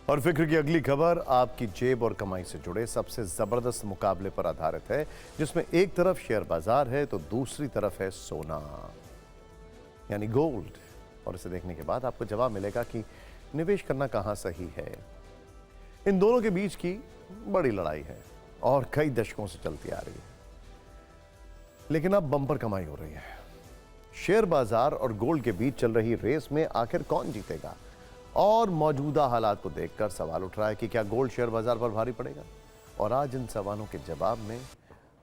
और फिक्र की अगली खबर आपकी जेब और कमाई से जुड़े सबसे जबरदस्त मुकाबले पर आधारित है, जिसमें एक तरफ शेयर बाजार है तो दूसरी तरफ है सोना यानी गोल्ड। और इसे देखने के बाद आपको जवाब मिलेगा कि निवेश करना कहां सही है। इन दोनों के बीच की बड़ी लड़ाई है और कई दशकों से चलती आ रही है, लेकिन अब बम्पर कमाई हो रही है। शेयर बाजार और गोल्ड के बीच चल रही रेस में आखिर कौन जीतेगा? और मौजूदा हालात को देखकर सवाल उठ रहा है कि क्या गोल्ड शेयर बाजार पर भारी पड़ेगा? और आज इन सवालों के जवाब में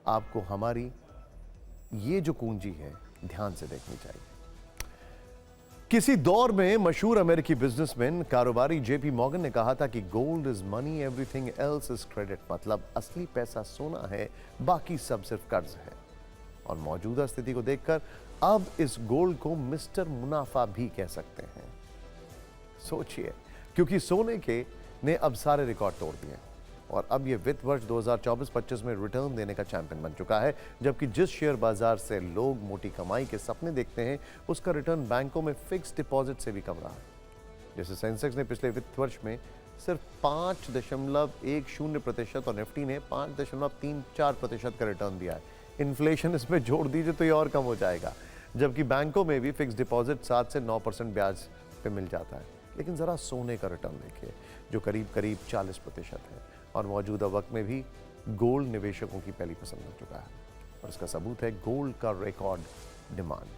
आपको हमारी ये जो कुंजी है ध्यान से देखनी चाहिए। किसी दौर में मशहूर अमेरिकी बिजनेसमैन कारोबारी जेपी मॉर्गन ने कहा था कि gold is money, everything else is credit. मतलब असली पैसा सोना है, बाकी सब सिर्फ कर्ज है। और मौजूदा स्थिति को देखकर अब इस गोल्ड को मिस्टर मुनाफा भी कह सकते हैं। सोचिए, क्योंकि सोने के ने अब सारे रिकॉर्ड तोड़ दिए और अब यह वित्त वर्ष 2024-25 में रिटर्न देने का चैंपियन बन चुका है। जबकि जिस शेयर बाजार से लोग मोटी कमाई के सपने देखते हैं, उसका रिटर्न बैंकों में फिक्स डिपॉजिट से भी कम रहा है। जैसे सेंसेक्स ने पिछले वित्त वर्ष में सिर्फ 5.10% और निफ्टी ने 5.34% का रिटर्न दिया है। इन्फ्लेशन इसमें जोड़ दीजिए तो ये और कम हो जाएगा। जबकि बैंकों में भी फिक्स डिपॉजिट 7 से 9% ब्याज पे मिल जाता है। लेकिन ज़रा सोने का रिटर्न देखिए, जो करीब 40% है। और मौजूदा वक्त में भी गोल्ड निवेशकों की पहली पसंद हो चुका है। और इसका सबूत है गोल्ड का रिकॉर्ड डिमांड।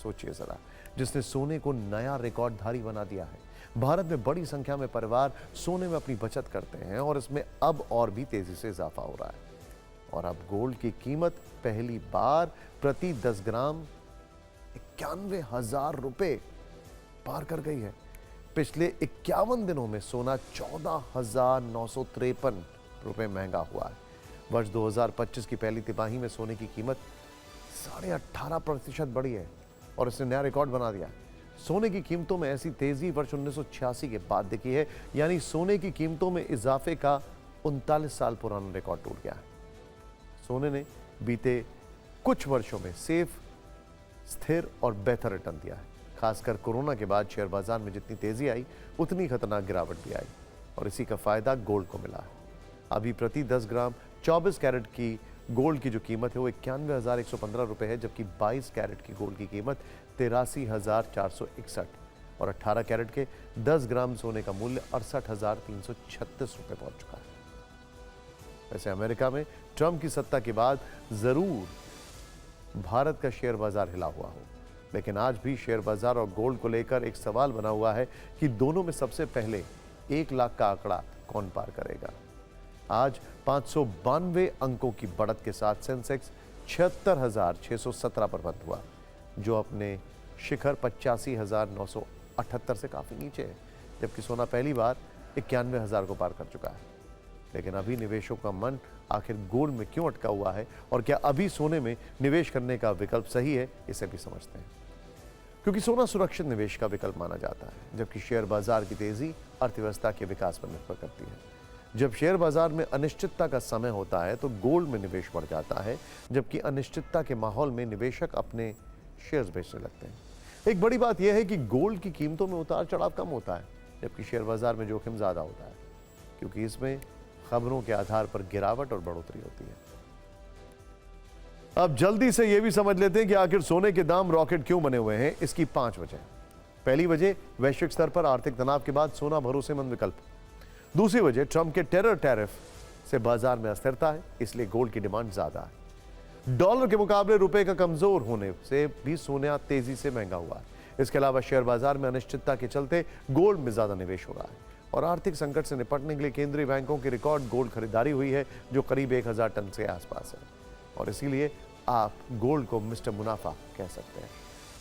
सोचिए ज़रा, जिसने सोने को नया रिकॉर्डधारी बना दिया है। भारत में बड़ी संख्या में परिवार सोने में अपनी बचत करते हैं और इसमें अब और भी तेज़ी से इजाफा हो रहा है। और अब गोल्ड की कीमत पहली बार प्रति 10 ग्राम 91,000 रुपये पार कर गई है। पिछले 51 दिनों में सोना 14,953 रुपये महंगा हुआ है। वर्ष 2025 की पहली तिमाही में सोने की कीमत 18.5% बढ़ी है और इसने नया रिकॉर्ड बना दिया। सोने की कीमतों में ऐसी तेजी वर्ष 1986 के बाद दिखी है, यानी सोने की कीमतों में इजाफे का 39 साल पुराना रिकॉर्ड टूट गया है। सोने ने बीते कुछ वर्षों में सेफ, स्थिर और बेहतर रिटर्न दिया है। खासकर कोरोना के बाद शेयर बाजार में जितनी तेजी आई, उतनी खतरनाक गिरावट भी आई और इसी का फायदा गोल्ड को मिला है। अभी प्रति 10 ग्राम 24 कैरेट की गोल्ड की जो कीमत है वो 91,115 रुपये है, जबकि 22 कैरेट की गोल्ड की कीमत 83,461 और 18 कैरेट के 10 ग्राम सोने का मूल्य 68,336 रुपये पहुंच चुका है। वैसे अमेरिका में ट्रंप की सत्ता के बाद जरूर भारत का शेयर बाजार हिला हुआ हो, लेकिन आज भी शेयर बाजार और गोल्ड को लेकर एक सवाल बना हुआ है कि दोनों में सबसे पहले 1 लाख का आंकड़ा कौन पार करेगा। आज 592 अंकों की बढ़त के साथ सेंसेक्स 76,617 पर बंद हुआ, जो अपने शिखर 85,978 से काफी नीचे है। जबकि सोना पहली बार 91,000 को पार कर चुका है। लेकिन अभी निवेशकों का मन आखिर गोल्ड में क्यों अटका हुआ है और क्या अभी सोने में निवेश करने का विकल्प सही है, इसे भी समझते हैं। क्योंकि सोना सुरक्षित निवेश का विकल्प माना जाता है, जबकि शेयर बाजार की तेजी अर्थव्यवस्था के विकास पर निर्भर करती है। जब शेयर बाजार में अनिश्चितता का समय होता है तो गोल्ड में निवेश बढ़ जाता है, जबकि अनिश्चितता के माहौल में निवेशक अपने शेयर्स बेचने लगते हैं। एक बड़ी बात यह है कि गोल्ड की कीमतों में उतार चढ़ाव कम होता है, जबकि शेयर बाजार में जोखिम ज्यादा होता है, क्योंकि इसमें खबरों के आधार पर गिरावट और बढ़ोतरी होती है। अब जल्दी से यह भी समझ लेते हैं कि आखिर सोने के दाम रॉकेट क्यों बने हुए हैं। इसकी 5 वजह। पहली वजह, वैश्विक स्तर पर आर्थिक तनाव के बाद सोना भरोसेमंद विकल्प। दूसरी वजह, ट्रंप के टेरर टैरिफ से बाजार में अस्थिरता है, इसलिए गोल्ड की डिमांड ज्यादा है। डॉलर के मुकाबले रुपए का कमजोर होने से भी सोना तेजी से महंगा हुआ है। इसके अलावा शेयर बाजार में अनिश्चितता के चलते गोल्ड में ज्यादा निवेश हो रहा है। और आर्थिक संकट से निपटने के लिए केंद्रीय बैंकों की रिकॉर्ड गोल्ड खरीदारी हुई है, जो करीब 1,000 टन से आसपास है। और इसीलिए आप गोल्ड को मिस्टर मुनाफा कह सकते हैं।